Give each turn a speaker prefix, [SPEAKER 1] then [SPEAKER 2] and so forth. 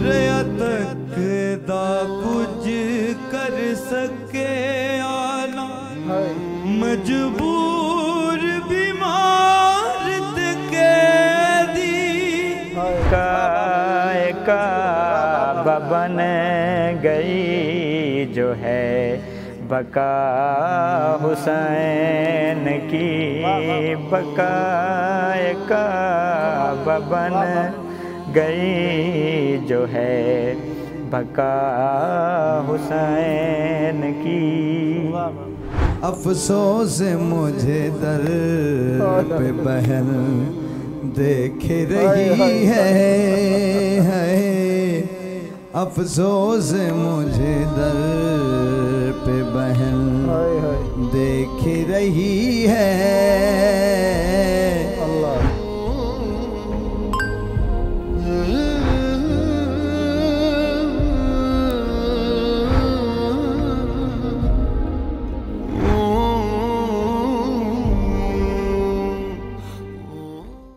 [SPEAKER 1] रिया तक दा कुछ कर सके आना मजबूर बीमार के दी
[SPEAKER 2] का बन गई जो है बका हुसैन की बकाए का बन गई जो है बका हुसैन की।
[SPEAKER 1] अफसोस मुझे दर पे बहन देख रही है अफसोस मुझे दर पे बहन देख रही है